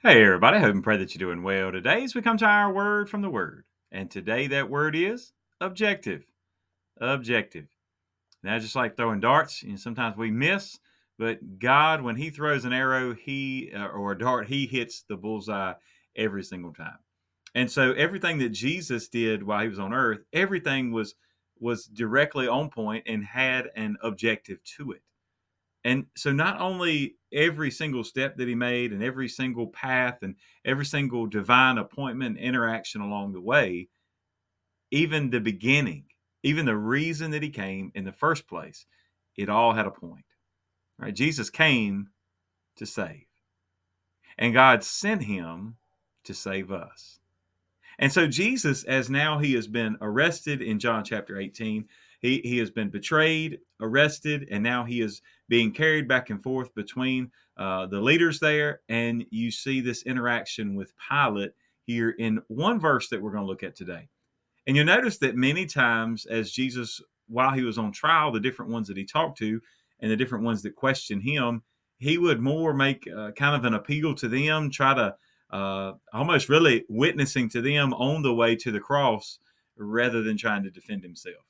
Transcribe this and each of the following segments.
Hey everybody, hope and pray that you're doing well today as we come to our word from the word. And today that word is objective. Objective. Now just like throwing darts, sometimes we miss, but God, when he throws an arrow, he or a dart, he hits the bullseye every single time. And so everything that Jesus did while he was on earth, everything was directly on point and had an objective to it. And so not only every single step that he made and every single path and every single divine appointment and interaction along the way, even the beginning, even the reason that he came in the first place, it all had a point. Right? Jesus came to save. And God sent him to save us. And so Jesus, as now he has been arrested in John chapter 18, he has been betrayed, arrested, and now he is being carried back and forth between the leaders there. And you see this interaction with Pilate here in one verse that we're going to look at today. And you'll notice that many times as Jesus, while he was on trial, the different ones that he talked to and the different ones that questioned him, he would more make kind of an appeal to them, try to almost really witnessing to them on the way to the cross rather than trying to defend himself.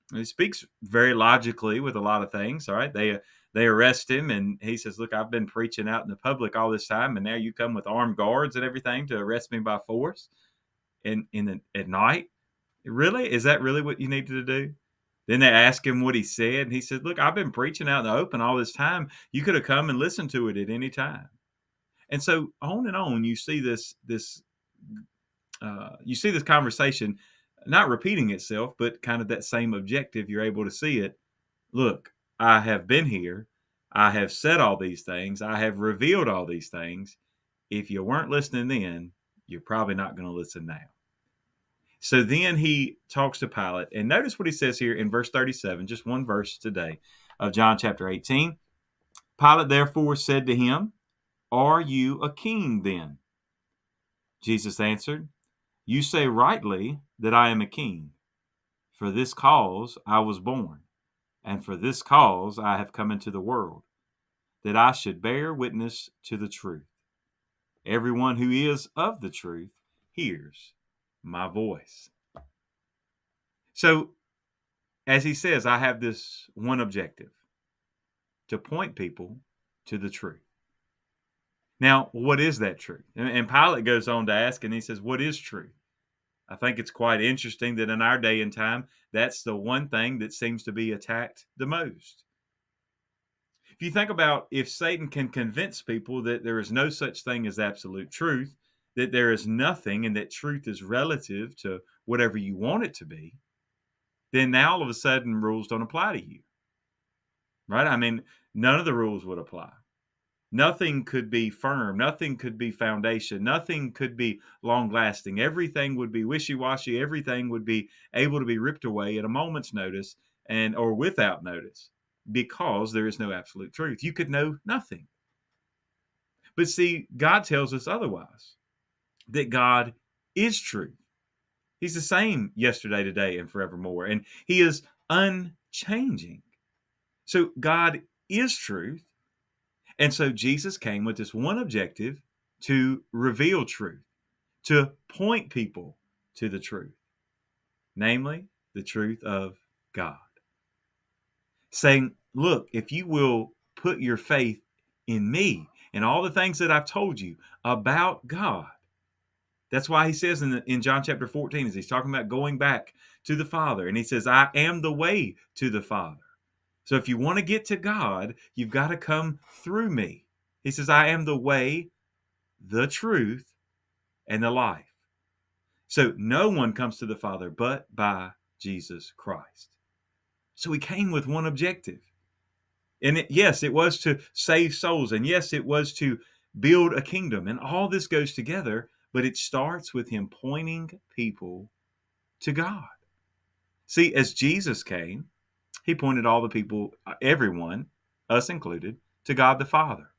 And he speaks very logically with a lot of things. All right, they arrest him, and he says, "Look, I've been preaching out in the public all this time, and now you come with armed guards and everything to arrest me by force at night. Really? Is that really what you needed to do?" Then they ask him what he said, and he said, "Look, I've been preaching out in the open all this time. You could have come and listened to it at any time." And so on and on, you see this conversation not repeating itself, but kind of that same objective. You're able to see it. Look, I have been here. I have said all these things. I have revealed all these things. If you weren't listening then, you're probably not going to listen now. So then he talks to Pilate, and notice what he says here in verse 37, just one verse today of John chapter 18. Pilate therefore said to him, "Are you a king then?" Jesus answered, "You say rightly that I am a king. For this cause I was born, and for this cause I have come into the world, that I should bear witness to the truth. Everyone who is of the truth hears my voice." So, as he says, I have this one objective to point people to the truth. Now, what is that truth? And Pilate goes on to ask, and he says, "What is truth?" I think it's quite interesting that in our day and time, that's the one thing that seems to be attacked the most. If you think about if Satan can convince people that there is no such thing as absolute truth, that there is nothing and that truth is relative to whatever you want it to be, then now all of a sudden rules don't apply to you, right? I mean, none of the rules would apply. Nothing could be firm, nothing could be foundation, nothing could be long lasting. Everything would be wishy-washy, everything would be able to be ripped away at a moment's notice and or without notice because there is no absolute truth. You could know nothing. But see, God tells us otherwise. That God is truth. He's the same yesterday, today, and forevermore, and he is unchanging. So God is truth. And so Jesus came with this one objective to reveal truth, to point people to the truth, namely the truth of God. Saying, look, if you will put your faith in me and all the things that I've told you about God, that's why he says in John chapter 14, as he's talking about going back to the Father, and he says, I am the way to the Father. So if you want to get to God, you've got to come through me. He says, I am the way, the truth, and the life. So no one comes to the Father but by Jesus Christ. So he came with one objective. And yes, it was to save souls. And yes, it was to build a kingdom. And all this goes together, but it starts with him pointing people to God. See, as Jesus came, he pointed all the people, everyone, us included, to God the Father.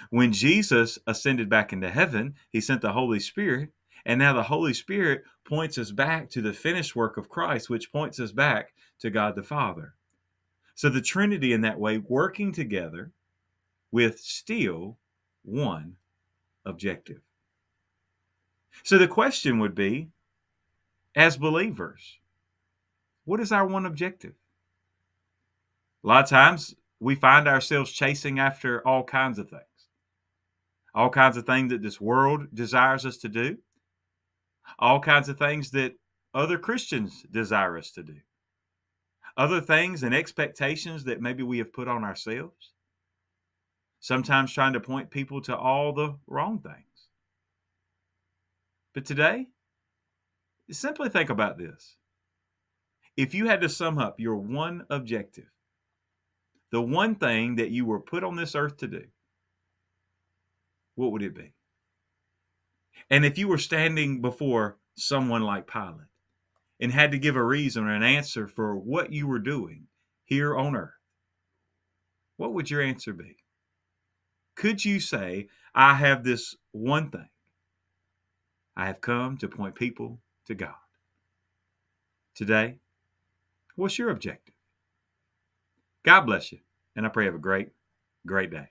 When Jesus ascended back into heaven, he sent the Holy Spirit, and now the Holy Spirit points us back to the finished work of Christ, which points us back to God the Father. So the Trinity in that way working together with still one objective. So the question would be, as believers, what is our one objective? A lot of times we find ourselves chasing after all kinds of things that this world desires us to do, all kinds of things that other Christians desire us to do, other things and expectations that maybe we have put on ourselves, sometimes trying to point people to all the wrong things. But today, simply think about this. If you had to sum up your one objective, the one thing that you were put on this earth to do, what would it be? And if you were standing before someone like Pilate and had to give a reason or an answer for what you were doing here on earth, what would your answer be? Could you say, I have this one thing? I have come to point people to God. Today, what's your objective? God bless you, and I pray you have a great, great day.